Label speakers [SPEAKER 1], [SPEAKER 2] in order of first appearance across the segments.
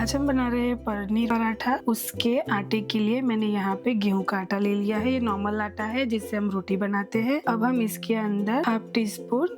[SPEAKER 1] आज हम बना रहे हैं पनीर पराठा। उसके आटे के लिए मैंने यहाँ पे गेहूं का आटा ले लिया है। ये नॉर्मल आटा है जिससे हम रोटी बनाते हैं। अब हम इसके अंदर हाफ टी स्पून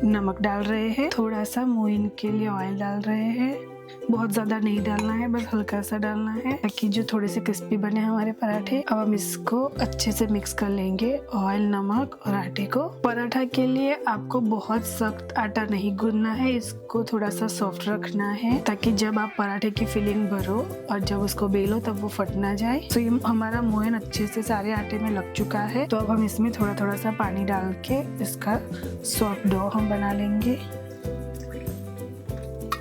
[SPEAKER 1] नमक डाल रहे हैं, थोड़ा सा मोइन के लिए ऑयल डाल रहे हैं। बहुत ज्यादा नहीं डालना है, बस हल्का सा डालना है ताकि जो थोड़े से क्रिस्पी बने हमारे पराठे। अब हम इसको अच्छे से मिक्स कर लेंगे, ऑयल, नमक और आटे को। पराठा के लिए आपको बहुत सख्त आटा नहीं गूंदना है, इसको थोड़ा सा सॉफ्ट रखना है ताकि जब आप पराठे की फिलिंग भरो और जब उसको बेलो तब वो फट ना जाए। तो ये हमारा मोहन अच्छे से सारे आटे में लग चुका है। तो अब हम इसमें थोड़ा थोड़ा सा पानी डाल के इसका सॉफ्ट डो हम बना लेंगे।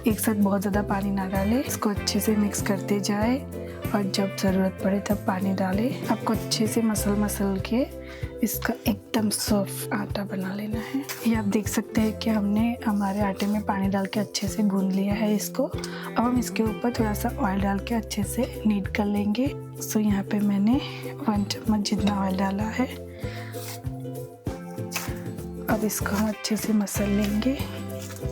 [SPEAKER 1] एक साथ बहुत ज़्यादा पानी ना डालें, इसको अच्छे से मिक्स करते जाए और जब ज़रूरत पड़े तब पानी डालें। आपको अच्छे से मसल के इसका एकदम सॉफ्ट आटा बना लेना है। ये आप देख सकते हैं कि हमने हमारे आटे में पानी डाल के अच्छे से गूंद लिया है इसको। अब हम इसके ऊपर थोड़ा सा ऑयल डाल के अच्छे से नीट कर लेंगे। सो यहाँ पे मैंने 1 चम्मच जितना ऑयल डाला है। अब इसको हम अच्छे से मसल लेंगे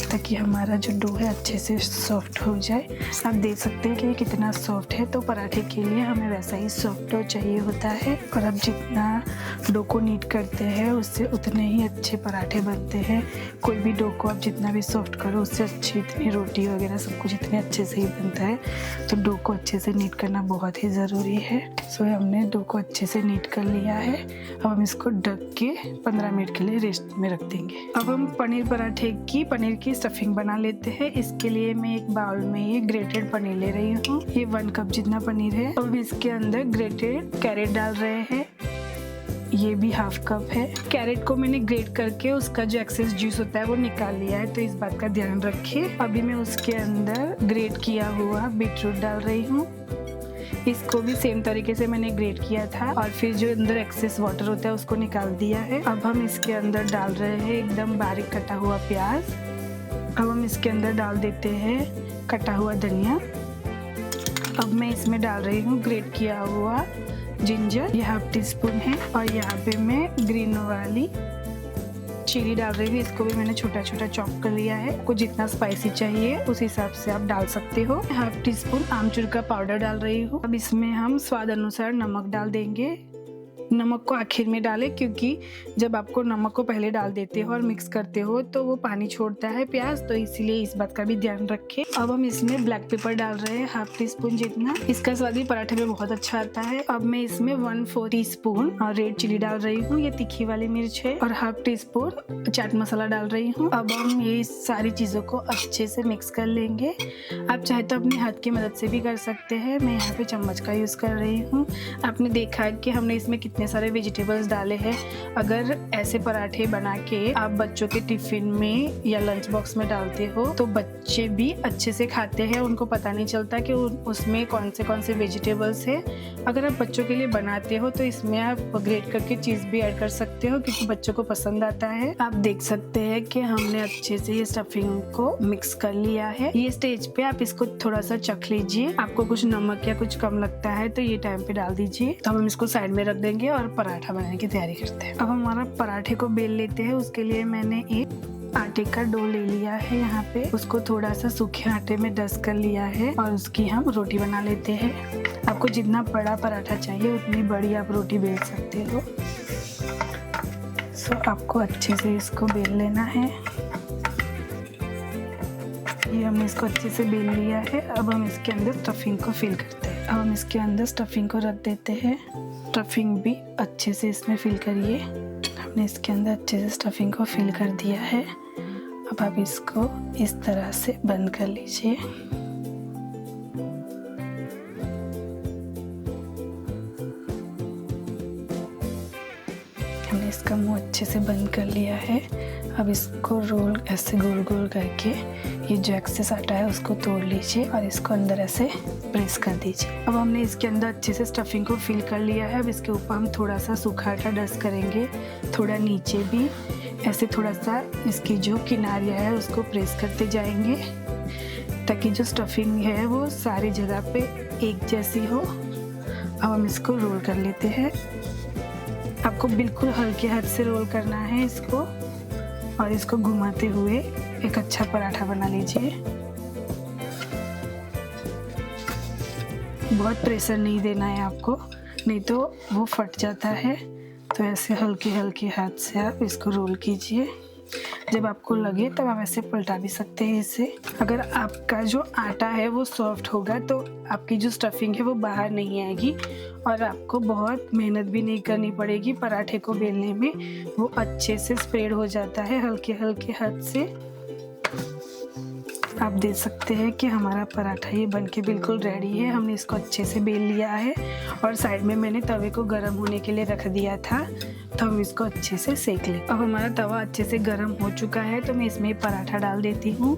[SPEAKER 1] ताकि हमारा जो डो है अच्छे से सॉफ्ट हो जाए। आप देख सकते हैं कि ये कितना सॉफ्ट है। तो पराठे के लिए हमें वैसा ही सॉफ्ट डो चाहिए होता है। और अब जितना डो को नीट करते हैं उससे उतने ही अच्छे पराठे बनते हैं। कोई भी डो को आप जितना भी सॉफ्ट करो उससे अच्छी इतनी रोटी वगैरह सब कुछ इतने अच्छे से ही बनता है। तो डो को अच्छे से नीट करना बहुत ही ज़रूरी है। सो हमने डो को अच्छे से नीट कर लिया है। अब हम इसको ढक के 15 मिनट के लिए रेस्ट में रख देंगे। अब हम पनीर पराठे की पनीर की स्टफिंग बना लेते हैं। इसके लिए मैं एक बाउल में ये ग्रेटेड पनीर ले रही हूँ। ये 1 कप जितना पनीर है। अब इसके अंदर ग्रेटेड कैरेट डाल रहे हैं, ये भी हाफ कप है। कैरेट को मैंने ग्रेट करके उसका जो एक्सेस जूस होता है वो निकाल लिया है, तो इस बात का ध्यान रखिए। अभी मैं उसके अंदर ग्रेट किया हुआ बीटरूट डाल रही हूँ। इसको भी सेम तरीके से मैंने ग्रेट किया था और फिर जो अंदर एक्सेस वाटर होता है उसको निकाल दिया है। अब हम इसके अंदर डाल रहे हैं एकदम बारीक कटा हुआ प्याज। अब हम इसके अंदर डाल देते हैं कटा हुआ धनिया। अब मैं इसमें डाल रही हूँ ग्रेट किया हुआ जिंजर, ये हाफ टी स्पून है। और यहाँ पे मैं ग्रीन वाली चिली डाल रही हूँ। इसको भी मैंने छोटा छोटा चॉप कर लिया है। आपको जितना स्पाइसी चाहिए उस हिसाब से आप डाल सकते हो। हाफ टी स्पून आमचूर का पाउडर डाल रही हूँ। अब इसमें हम स्वाद अनुसार नमक डाल देंगे। नमक को आखिर में डालें क्योंकि जब आपको नमक को पहले डाल देते हो और मिक्स करते हो तो वो पानी छोड़ता है प्याज, तो इसीलिए इस बात का भी ध्यान रखें। अब हम इसमें ब्लैक पेपर डाल रहे हैं हाफ टी स्पून जितना। इसका स्वाद भी पराठे में बहुत अच्छा आता है। अब मैं इसमें 1/4 टी स्पून और रेड चिली डाल रही हूँ, ये तीखी वाली मिर्च है। और half tea spoon chaat masala डाल रही हूँ। अब हम ये सारी चीजों को अच्छे से मिक्स कर लेंगे। आप चाहे तो अपने हाथ की मदद से भी कर सकते हैं, मैं यहाँ पे चम्मच का यूज कर रही हूँ। आपने देखा है कि हमने इसमें कितने सारे वेजिटेबल्स डाले हैं। अगर ऐसे पराठे बना के आप बच्चों के टिफिन में या लंच बॉक्स में डालते हो तो बच्चे भी अच्छे से खाते हैं, उनको पता नहीं चलता कि उसमें कौन से वेजिटेबल्स है। अगर आप बच्चों के लिए बनाते हो तो इसमें आप ग्रेट करके चीज भी ऐड कर सकते हो क्योंकि बच्चों को पसंद आता है। आप देख सकते हैं कि हमने अच्छे से ये स्टफिंग को मिक्स कर लिया है। ये स्टेज पे आप इसको थोड़ा सा चख लीजिए, आपको कुछ नमक या कुछ कम लगता है तो ये टाइम पे डाल दीजिए। तो हम इसको साइड में रख देंगे और पराठा बनाने की तैयारी करते हैं। अब हमारा पराठे को बेल लेते हैं। उसके लिए मैंने एक आटे का डो ले लिया है, यहाँ पे उसको थोड़ा सा सूखे आटे में डस्ट कर लिया है और उसकी हम रोटी बना लेते हैं। आपको जितना बड़ा पराठा चाहिए उतनी बड़ी आप रोटी बेल सकते हो। सो आपको अच्छे से इसको बेल लेना है। ये हमने इसको अच्छे से बेल लिया है। अब हम इसके अंदर स्टफिंग को फिल करते हैं। अब हम इसके अंदर स्टफिंग को रख देते हैं। स्टफिंग भी अच्छे से इसमें फिल करिए। हमने इसके अंदर अच्छे से स्टफिंग को फिल कर दिया है। अब आप इसको इस तरह से बंद कर लीजिए। हमने इसका मुंह अच्छे से बंद कर लिया है। अब इसको रोल ऐसे गोल गोल करके ये जो एक्सेस आटा है उसको तोड़ लीजिए और इसको अंदर ऐसे प्रेस कर दीजिए। अब हमने इसके अंदर अच्छे से स्टफिंग को फिल कर लिया है। अब इसके ऊपर हम थोड़ा सा सूखा आटा डस्ट करेंगे, थोड़ा नीचे भी ऐसे थोड़ा सा इसकी जो किनारियाँ है उसको प्रेस करते जाएंगे ताकि जो स्टफिंग है वो सारी जगह पे एक जैसी हो। अब हम इसको रोल कर लेते हैं। आपको बिल्कुल हल्के हाथ से रोल करना है इसको और इसको घुमाते हुए एक अच्छा पराठा बना लीजिए। बहुत प्रेशर नहीं देना है आपको, नहीं तो वो फट जाता है। तो ऐसे हल्के हल्के हाथ से आप इसको रोल कीजिए। जब आपको लगे तब आप ऐसे पलटा भी सकते हैं इसे। अगर आपका जो आटा है वो सॉफ्ट होगा तो आपकी जो स्टफिंग है वो बाहर नहीं आएगी और आपको बहुत मेहनत भी नहीं करनी पड़ेगी। पराठे को बेलने में वो अच्छे से स्प्रेड हो जाता है हल्के हल्के हाथ से। आप देख सकते हैं कि हमारा पराठा ये बनके बिल्कुल रेडी है। हमने इसको अच्छे से बेल लिया है और साइड में मैंने तवे को गर्म होने के लिए रख दिया था, तो हम इसको अच्छे से सेक लें। अब हमारा तवा अच्छे से गर्म हो चुका है तो मैं इसमें पराठा डाल देती हूँ।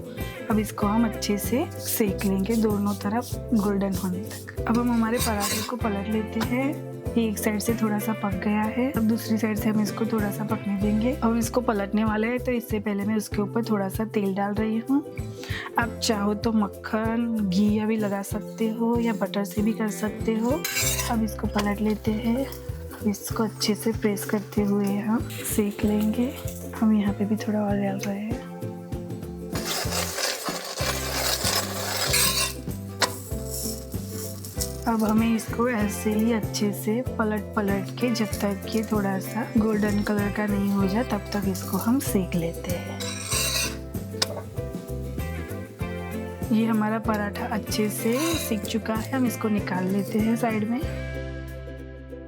[SPEAKER 1] अब इसको हम अच्छे से सेक लेंगे दोनों तरफ गोल्डन होने तक। अब हम हमारे पराठे को पलट लेते हैं। एक साइड से थोड़ा सा पक गया है, अब दूसरी साइड से हम इसको थोड़ा सा पकने देंगे। अब इसको पलटने वाला है तो इससे पहले मैं उसके ऊपर थोड़ा सा तेल डाल रही हूँ। आप चाहो तो मक्खन घी या भी लगा सकते हो या बटर से भी कर सकते हो। अब इसको पलट लेते हैं। इसको अच्छे से प्रेस करते हुए हम सेक लेंगे। हम यहाँ पे भी थोड़ा और डाल रहे हैं। अब हमें इसको ऐसे ही अच्छे से पलट के जब तक ये थोड़ा सा गोल्डन कलर का नहीं हो जाए तब तक इसको हम सेक लेते हैं। ये हमारा पराठा अच्छे से सिक चुका है, हम इसको निकाल लेते हैं साइड में।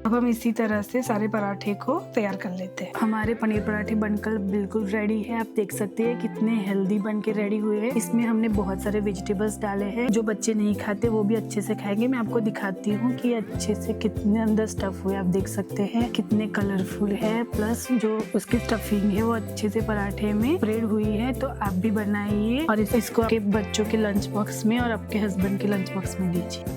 [SPEAKER 1] अब हम इसी तरह से सारे पराठे को तैयार कर लेते हैं। हमारे पनीर पराठे बनकर बिल्कुल रेडी है। आप देख सकते हैं कितने हेल्दी बन के रेडी हुए हैं। इसमें हमने बहुत सारे वेजिटेबल्स डाले हैं, जो बच्चे नहीं खाते वो भी अच्छे से खाएंगे। मैं आपको दिखाती हूँ कि अच्छे से कितने अंदर स्टफ हुए। आप देख सकते हैं कितने कलरफुल है, प्लस जो उसकी स्टफिंग है वो अच्छे से पराठे में स्प्रेड हुई है। तो आप भी बनाइए और इसको आपके बच्चों के लंच बॉक्स में और आपके हस्बैंड के लंच बॉक्स में दीजिए।